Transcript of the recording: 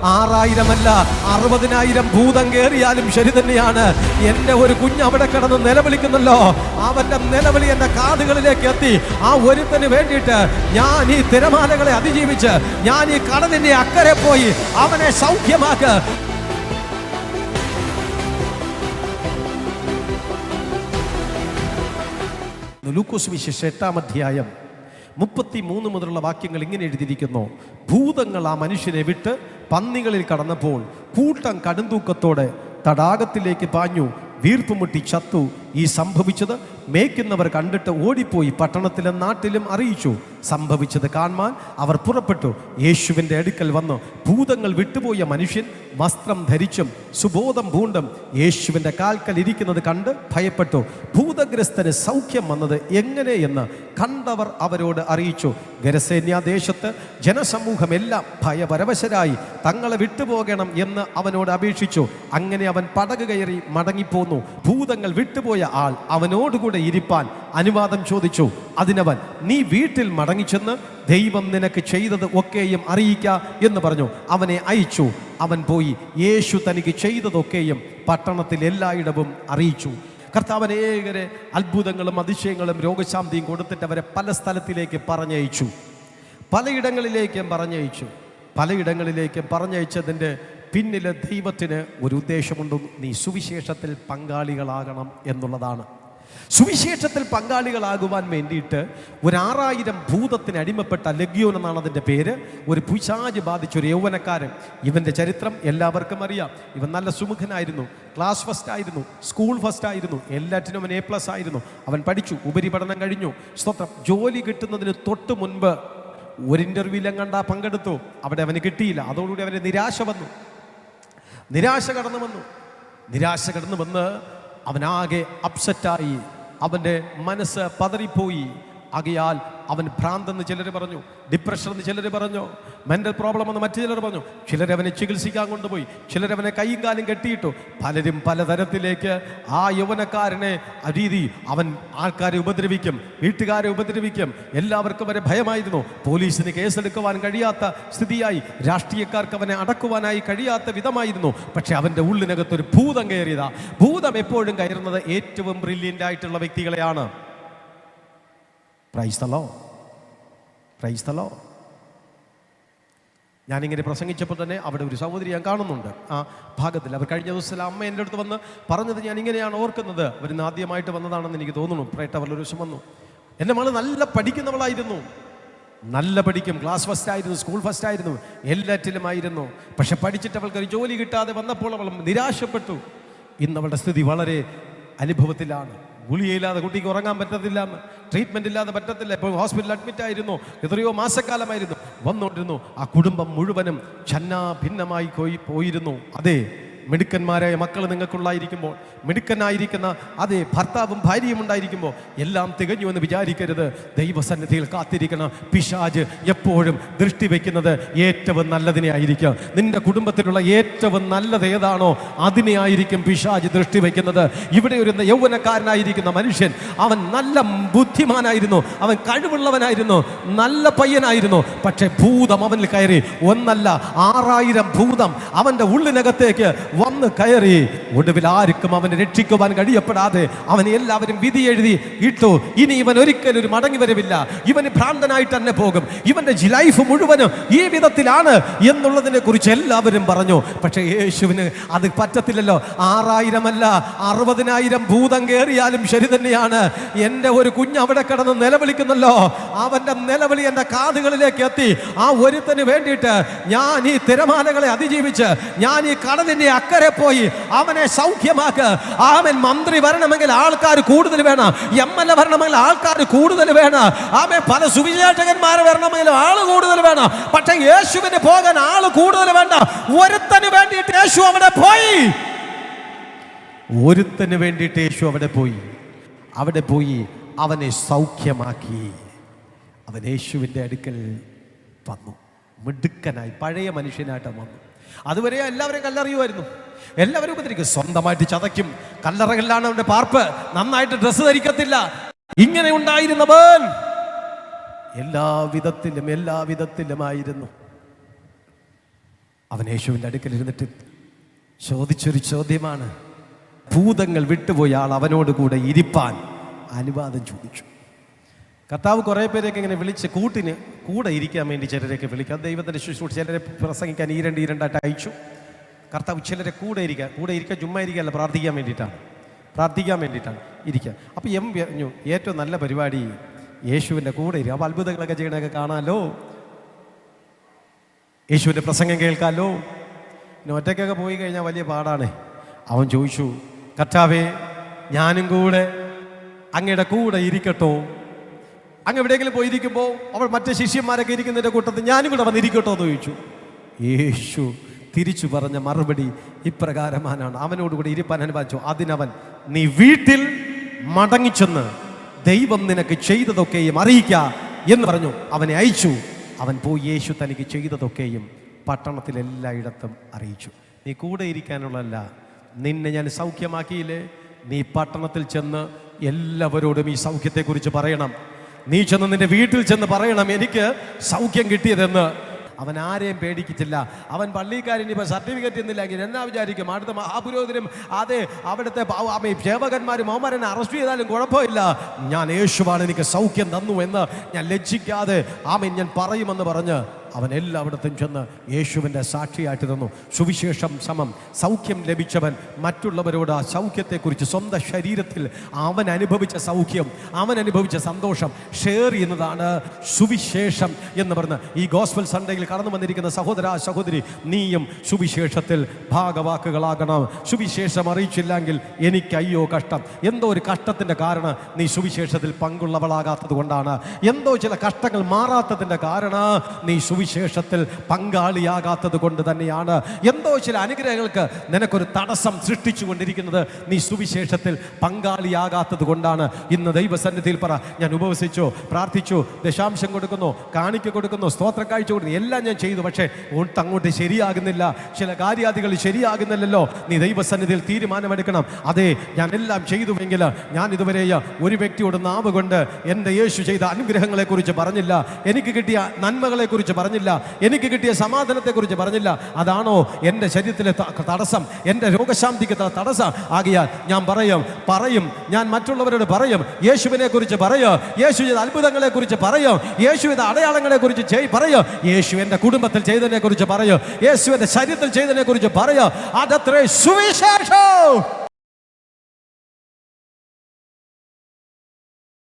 6000 60,000 ഭൂതം കയറിയാലും ശരി തന്നെയാണ്. എൻ്റെ ഒരു കുഞ്ഞ് അവിടെ കിടന്ന് നിലവിളിക്കുന്നല്ലോ. അവൻ്റെ നിലവിളി എൻ്റെ കാതുകളിലേക്ക് എത്തി. ആ ഒരുത്തന് വേണ്ടിയിട്ട് ഞാൻ ഈ തിരമാലകളെ അതിജീവിച്ച് ഞാൻ ഈ കടലിൻ്റെ അക്കരെ പോയി അവനെ സൗഖ്യമാക്ക്. ലൂക്കോസ് സുവിശേഷം 8-ാം അധ്യായം 33 മുതലുള്ള വാക്യങ്ങൾ ഇങ്ങനെ എഴുതിയിരിക്കുന്നു. ഭൂതങ്ങൾ ആ മനുഷ്യനെ വിട്ട് പന്നികളിൽ കടന്നപ്പോൾ കൂട്ടം കടുംതൂക്കത്തോടെ തടാകത്തിലേക്ക് പാഞ്ഞു വീർപ്പുമുട്ടി ചത്തു. ഈ സംഭവിച്ചത് മേയ്ക്കുന്നവർ കണ്ടിട്ട് ഓടിപ്പോയി പട്ടണത്തിലും നാട്ടിലും അറിയിച്ചു. സംഭവിച്ചത് കാണുവാൻ അവർ പുറപ്പെട്ടു. യേശുവിൻ്റെ അടുക്കൽ വന്നു ഭൂതങ്ങൾ വിട്ടുപോയ മനുഷ്യൻ വസ്ത്രം ധരിച്ചും സുബോധം പൂണ്ടും യേശുവിൻ്റെ കാൽക്കൽ ഇരിക്കുന്നത് കണ്ട് ഭയപ്പെട്ടു. ഭൂതഗ്രസ്തന് സൗഖ്യം വന്നത് എങ്ങനെയെന്ന് കണ്ടവർ അവരോട് അറിയിച്ചു. ഗരസേന്യാദേശത്ത് ജനസമൂഹമെല്ലാം ഭയപരവശരായി തങ്ങളെ വിട്ടുപോകണം എന്ന് അവനോട് അപേക്ഷിച്ചു. അങ്ങനെ അവൻ പടക് കയറി മടങ്ങിപ്പോന്നു. ഭൂതങ്ങൾ വിട്ടുപോയ ആൾ അവനോടുകൂടെ ഇരിപ്പാൻ അനുവാദം ചോദിച്ചു. അതിനവൻ നീ വീട്ടിൽ മടങ്ങിച്ചെന്ന് ദൈവം നിനക്ക് ചെയ്തത് ഒക്കെയും അറിയിക്ക എന്ന് പറഞ്ഞു. അവനെ അയച്ചു. അവൻ പോയി യേശു തനിക്ക് ചെയ്തതൊക്കെയും പട്ടണത്തിൽ എല്ലായിടവും അറിയിച്ചു. കർത്താവ് അനേകരെ അത്ഭുതങ്ങളും അതിശയങ്ങളും രോഗശാന്തിയും കൊടുത്തിട്ട് അവരെ പല സ്ഥലത്തിലേക്ക് പറഞ്ഞയച്ചു. പലയിടങ്ങളിലേക്കും പറഞ്ഞയച്ചതിൻ്റെ പിന്നിൽ ദൈവത്തിന് ഒരു ഉദ്ദേശമുണ്ട്. നീ സുവിശേഷത്തിൽ പങ്കാളികളാകണം എന്നുള്ളതാണ്. സുവിശേഷത്തിൽ പങ്കാളികളാകുവാൻ വേണ്ടിയിട്ട് 6000 ഭൂതത്തിന് അടിമപ്പെട്ട ലഗ്യോൻ എന്നാണ് അതിൻ്റെ പേര്. ഒരു പിശാച് ബാധിച്ച ഒരു യൗവനക്കാരൻ. ഇവൻ്റെ ചരിത്രം എല്ലാവർക്കും അറിയാം. ഇവൻ നല്ല സുമുഖനായിരുന്നു, ക്ലാസ് ഫസ്റ്റ് ആയിരുന്നു, സ്കൂൾ ഫസ്റ്റ് ആയിരുന്നു, എല്ലാറ്റിനും അവൻ A+ ആയിരുന്നു. അവൻ പഠിച്ചു, ഉപരിപഠനം കഴിഞ്ഞു. സ്തോത്രം. ജോലി കിട്ടുന്നതിന് തൊട്ട് മുൻപ് ഒരു ഇൻ്റർവ്യൂവിലും പങ്കെടുത്തു. അവിടെ അവന് കിട്ടിയില്ല. അതോടുകൂടി അവന് നിരാശ കടന്നു വന്ന് അവനാകെ അപ്സെറ്റായി. അവൻ്റെ മനസ്സ് പതറിപ്പോയി. ആകയാൽ അവൻ ഭ്രാന്തെന്ന് ചിലർ പറഞ്ഞു, ഡിപ്രഷൻ എന്ന് ചിലർ പറഞ്ഞു, മെൻ്റൽ പ്രോബ്ലം എന്ന് മറ്റു ചിലർ പറഞ്ഞു. ചിലരവനെ ചികിത്സിക്കാൻ കൊണ്ടുപോയി, ചിലരവനെ കൈയും കാലും കെട്ടിയിട്ടു. പലരും പലതരത്തിലേക്ക് ആ യൗവനക്കാരനെ രീതി. അവൻ ആൾക്കാരെ ഉപദ്രവിക്കും, വീട്ടുകാരെ ഉപദ്രവിക്കും. എല്ലാവർക്കും വരെ ഭയമായിരുന്നു. പോലീസിന് കേസെടുക്കുവാൻ കഴിയാത്ത സ്ഥിതിയായി, രാഷ്ട്രീയക്കാർക്ക് അവനെ അടക്കുവാനായി കഴിയാത്ത വിധമായിരുന്നു. പക്ഷെ അവൻ്റെ ഉള്ളിനകത്തൊരു ഭൂതം കയറിയതാ. ഭൂതം എപ്പോഴും കയറുന്നത് ഏറ്റവും ബ്രില്യൻ്റ് ആയിട്ടുള്ള വ്യക്തികളെയാണ്. Praise the Lord. ഞാനിങ്ങനെ പ്രസംഗിച്ചപ്പോൾ തന്നെ അവിടെ ഒരു സഹോദരി ഞാൻ കാണുന്നുണ്ട് ആ ഭാഗത്തിൽ. അവർ കഴിഞ്ഞ ദിവസം അമ്മ എൻ്റെ അടുത്ത് വന്ന് പറഞ്ഞത് ഞാൻ ഇങ്ങനെയാണ് ഓർക്കുന്നത്. അവരിന്ന് ആദ്യമായിട്ട് വന്നതാണെന്ന് എനിക്ക് തോന്നുന്നു. പ്രേട്ട അവരുടെ ദിവസം വന്നു. എൻ്റെ മകൾ നല്ല പഠിക്കുന്നവളായിരുന്നു, നല്ല പഠിക്കും, ക്ലാസ് ഫസ്റ്റ് ആയിരുന്നു, സ്കൂൾ ഫസ്റ്റ് ആയിരുന്നു, എല്ലാറ്റിലുമായിരുന്നു. പക്ഷെ പഠിച്ചിട്ട് അവൾക്ക് ഒരു ജോലി കിട്ടാതെ വന്നപ്പോൾ അവൾ നിരാശപ്പെട്ടു. ഇന്ന് അവളുടെ സ്ഥിതി വളരെ അനുഭവത്തിലാണ്. ഗുളികയില്ലാതെ കുട്ടിക്ക് ഉറങ്ങാൻ പറ്റത്തില്ല, ട്രീറ്റ്മെൻ്റ് ഇല്ലാതെ പറ്റത്തില്ല. ഇപ്പോൾ ഹോസ്പിറ്റലിൽ അഡ്മിറ്റ് ആയിരുന്നു, എത്രയോ മാസക്കാലമായിരുന്നു വന്നുകൊണ്ടിരുന്നു. ആ കുടുംബം മുഴുവനും ഛന്നാഭിന്നമായി പോയിരുന്നു. അതെ, മിടുക്കന്മാരായ മക്കൾ നിങ്ങൾക്കുള്ളായിരിക്കുമ്പോൾ, മിടുക്കനായിരിക്കുന്ന അതേ ഭർത്താവും ഭാര്യയും ഉണ്ടായിരിക്കുമ്പോൾ എല്ലാം തികഞ്ഞു എന്ന് വിചാരിക്കരുത്. ദൈവസന്നിധിയിൽ കാത്തിരിക്കണം. പിശാച് എപ്പോഴും ദൃഷ്ടി വയ്ക്കുന്നത് ഏറ്റവും നല്ലതിനെ ആയിരിക്കും. നിന്റെ കുടുംബത്തിലുള്ള ഏറ്റവും നല്ലത് ഏതാണോ അതിനെ ആയിരിക്കും പിശാച് ദൃഷ്ടി വയ്ക്കുന്നത്. ഇവിടെ ഒരു യൗവനക്കാരനായിരിക്കുന്ന മനുഷ്യൻ, അവൻ നല്ല ബുദ്ധിമാനായിരുന്നു, അവൻ കഴിവുള്ളവനായിരുന്നു, നല്ല പയ്യനായിരുന്നു. പക്ഷെ ഭൂതം അവനിൽ കയറി. ഒന്നല്ല 6000 ഭൂതം അവൻ്റെ ഉള്ളിനകത്തേക്ക് വന്ന് കയറി. ഒടുവിൽ ആർക്കും അവനെ രക്ഷിക്കുവാൻ കഴിയപ്പെടാതെ അവനെ എല്ലാവരും വിധി എഴുതി ഇട്ടു. ഇനി ഇവൻ ഒരിക്കലും ഒരു മടങ്ങി വരവില്ല, ഇവന് ഭ്രാന്തനായിട്ട് തന്നെ പോകും, ഇവന്റെ ലൈഫ് മുഴുവനും ഈ വിധത്തിലാണ് എന്നുള്ളതിനെ കുറിച്ച് എല്ലാവരും പറഞ്ഞു. പക്ഷെ യേശുവിന് അത് പറ്റത്തില്ലല്ലോ. 6000 60,000 ഭൂതം കയറിയാലും ശരി തന്നെയാണ്. എൻ്റെ ഒരു കുഞ്ഞ് അവിടെ കിടന്ന് നിലവിളിക്കുന്നല്ലോ. അവൻ്റെ നിലവിളി എൻ്റെ കാതുകളിലേക്ക് എത്തി. ആ ഒരുത്തന് വേണ്ടിയിട്ട് ഞാൻ ഈ തിരമാലകളെ അതിജീവിച്ച് ഞാൻ ഈ കടലിൻ്റെ അക്കരെ പോയി അവനെ സൗഖ്യമാക്ക്. അവൻ മന്ത്രി വരണമെങ്കിൽ ആൾക്കാർ കൂടുതൽ വേണം, MLA വരണമെങ്കിൽ ആൾക്കാർ കൂടുതൽ വേണം, അവൻ പല സുവിശേഷകന്മാർ വരണമെങ്കിൽ ആള് കൂടുതൽ വേണം. പക്ഷെ യേശുവിന് പോകാൻ ആള് കൂടുതൽ വേണ്ട. ഒരുത്തന് വേണ്ടിയിട്ട് യേശു അവിടെ പോയി. ഒരുത്തന് വേണ്ടിയിട്ട് യേശു അവിടെ പോയി അവനെ സൗഖ്യമാക്കി. അവൻ യേശുവിൻ്റെ അടുക്കൽ വന്നു. മിടുക്കനായി പഴയ മനുഷ്യനായിട്ട് വന്നു. അതുവരെ എല്ലാവരും കല്ലെറിയുമായിരുന്നു, എല്ലാവരും ഉപദ്രവിക്കും, സ്വന്തമായിട്ട് ചതയ്ക്കും, കല്ലറകളിലാണ് അവന്റെ പാർപ്പ്, നന്നായിട്ട് ഡ്രസ്സ് ധരിക്കത്തില്ല. ഇങ്ങനെ ഉണ്ടായിരുന്നവൻ എല്ലാ വിധത്തിലുമായിരുന്നു. അവൻ യേശുവിൻ്റെ അടുക്കലിരുന്നിട്ട് ചോദിച്ചൊരു ചോദ്യമാണ്. ഭൂതങ്ങൾ വിട്ടുപോയ ആൾ അവനോട് കൂടെ ഇരിപ്പാൻ അനുവാദം ചോദിച്ചു. കർത്താവ് കുറേ പേരെയൊക്കെ ഇങ്ങനെ വിളിച്ച് കൂടെ ഇരിക്കാൻ വേണ്ടി ചിലരെയൊക്കെ വിളിക്കുക. ദൈവത്തിൻ്റെ ശുശ്രൂഷ ചിലരെ പ്രസംഗിക്കാൻ ഈരണ്ടായിട്ട് അയച്ചു. കർത്താവ് ചിലരെ കൂടെ ഇരിക്കുക ചുമ്മാ ഇരിക്കുകയല്ല, പ്രാർത്ഥിക്കാൻ വേണ്ടിയിട്ടാണ് ഇരിക്കുക. അപ്പോൾ പറഞ്ഞു ഏറ്റവും നല്ല പരിപാടി യേശുവിൻ്റെ കൂടെ ഇരിക്കുക. അപ്പോൾ അത്ഭുതങ്ങളൊക്കെ ചെയ്യണതൊക്കെ കാണാമല്ലോ, യേശുവിൻ്റെ പ്രസംഗം കേൾക്കാമല്ലോ. പിന്നെ ഒറ്റയ്ക്കൊക്കെ പോയി കഴിഞ്ഞാൽ വലിയ പാടാണ്. അവൻ ചോദിച്ചു, കർത്താവേ ഞാനും കൂടെ അങ്ങയുടെ കൂടെ ഇരിക്കട്ടോ? അങ്ങ് എവിടെയെങ്കിലും പോയിരിക്കുമ്പോൾ അവൾ മറ്റേ ശിഷ്യന്മാരൊക്കെ ഇരിക്കുന്നതിൻ്റെ കൂട്ടത്തിൽ ഞാനും കൂടെ വന്നിരിക്കട്ടോ എന്ന് ചോദിച്ചു. യേശു തിരിച്ചു പറഞ്ഞ മറുപടി ഇപ്രകാരമാണ്, അവനോടുകൂടി ഇരിപ്പാൻ അനുവദിച്ചു. അതിനവൻ, നീ വീട്ടിൽ മടങ്ങിച്ചെന്ന് ദൈവം നിനക്ക് ചെയ്തതൊക്കെയും അറിയിക്ക എന്ന് പറഞ്ഞു. അവനെ അയച്ചു. അവൻ പോയി യേശു തനിക്ക് ചെയ്തതൊക്കെയും പട്ടണത്തിലെല്ലായിടത്തും അറിയിച്ചു. നീ കൂടെ ഇരിക്കാനുള്ളതല്ല, നിന്നെ ഞാൻ സൗഖ്യമാക്കിയില്ലേ, നീ പട്ടണത്തിൽ ചെന്ന് എല്ലാവരോടും ഈ സൗഖ്യത്തെക്കുറിച്ച് പറയണം. നീ ചെന്ന് നിന്റെ വീട്ടിൽ ചെന്ന് പറയണം എനിക്ക് സൗഖ്യം കിട്ടിയതെന്ന്. അവൻ ആരെയും പേടിക്കത്തില്ല. അവൻ പള്ളിക്കാരൻ ഇപ്പോൾ സർട്ടിഫിക്കറ്റ് എന്നില്ലെങ്കിൽ എന്നാ വിചാരിക്കും? അടുത്ത മഹാപുരോഹിതരും അവിടുത്തെ സേവകന്മാരും അവന്മാരെന്നെ അറസ്റ്റ് ചെയ്താലും കുഴപ്പമില്ല, ഞാൻ യേശുവാണ് എനിക്ക് സൗഖ്യം തന്നു എന്ന് ഞാൻ ലജ്ജിക്കാതെ ഞാൻ പറയുമെന്ന് പറഞ്ഞ് അവൻ എല്ലായിടത്തും ചെന്ന് യേശുവിൻ്റെ സാക്ഷിയായിട്ട് തന്നു. സുവിശേഷം സമം സൗഖ്യം ലഭിച്ചവൻ മറ്റുള്ളവരോട് ആ സൗഖ്യത്തെക്കുറിച്ച് സ്വന്തം ശരീരത്തിൽ അവൻ അനുഭവിച്ച സൗഖ്യം, അവൻ അനുഭവിച്ച സന്തോഷം ഷെയർ ചെയ്യുന്നതാണ് സുവിശേഷം എന്ന് പറഞ്ഞ് ഈ ഗോസ്പൽ സൺഡേയിൽ കടന്നു വന്നിരിക്കുന്ന സഹോദര സഹോദരി, നീയും സുവിശേഷത്തിൽ ഭാഗവാക്കുകളാകണം. സുവിശേഷം അറിയിച്ചില്ലെങ്കിൽ എനിക്ക് അയ്യോ കഷ്ടം. എന്തോ ഒരു കഷ്ടത്തിൻ്റെ കാരണം നീ സുവിശേഷത്തിൽ പങ്കുള്ളവളാകാത്തത് കൊണ്ടാണ്. എന്തോ ചില കഷ്ടങ്ങൾ മാറാത്തതിൻ്റെ കാരണം നീ സുവിശേഷത്തിൽ പങ്കാളിയാകാത്തത് കൊണ്ട് തന്നെയാണ്. എന്തോ ചില അനുഗ്രഹങ്ങൾക്ക് നിനക്കൊരു തടസ്സം സൃഷ്ടിച്ചു കൊണ്ടിരിക്കുന്നത് നീ സുവിശേഷത്തിൽ പങ്കാളിയാകാത്തത് കൊണ്ടാണ്. ഇന്ന് ദൈവസന്നിധിയിൽ പറ, ഞാൻ ഉപവസിച്ചു, പ്രാർത്ഥിച്ചു, ദശാംശം കൊടുക്കുന്നു, കാണിക്ക കൊടുക്കുന്നു, സ്തോത്ര കാഴ്ച കൊടുക്കുന്നു, എല്ലാം ഞാൻ ചെയ്തു, പക്ഷേ അങ്ങോട്ട് ശരിയാകുന്നില്ല, ചില കാര്യാദികൾ ശരിയാകുന്നില്ലല്ലോ. നീ ദൈവസന്നിധിയിൽ തീരുമാനമെടുക്കണം. അതെ, ഞാൻ എല്ലാം ചെയ്തുവെങ്കിൽ ഞാൻ ഇതുവരെ ഒരു വ്യക്തിയോട് നാവ് കൊണ്ട് എൻ്റെ യേശു ചെയ്ത അനുഗ്രഹങ്ങളെക്കുറിച്ച് പറഞ്ഞില്ല, എനിക്ക് കിട്ടിയ നന്മകളെക്കുറിച്ച് പറഞ്ഞില്ല, എനിക്ക് കിട്ടിയ സമാധാനത്തെക്കുറിച്ച് പറഞ്ഞില്ല. അതാണോ എൻ്റെ ശരീരത്തിലെ തടസ്സം, എൻ്റെ രോഗശാന്തിക്ക് തടസ്സം? ആകിയാൽ ഞാൻ പറയും, ഞാൻ മറ്റുള്ളവരോട് പറയും, യേശുവിനെ കുറിച്ച് പറയും, യേശു ചെയ്ത അത്ഭുതങ്ങളെ കുറിച്ച് പറയും, യേശു ചെയ്ത അടയാളങ്ങളെ കുറിച്ച് പറയും, യേശു എൻ്റെ കുടുംബത്തിൽ ചെയ്തതിനെ കുറിച്ച് പറയും, യേശു എൻ്റെ ശരീരത്തിൽ ചെയ്തതിനെ കുറിച്ച് പറയും. അതത്രേ സുവിശേഷം.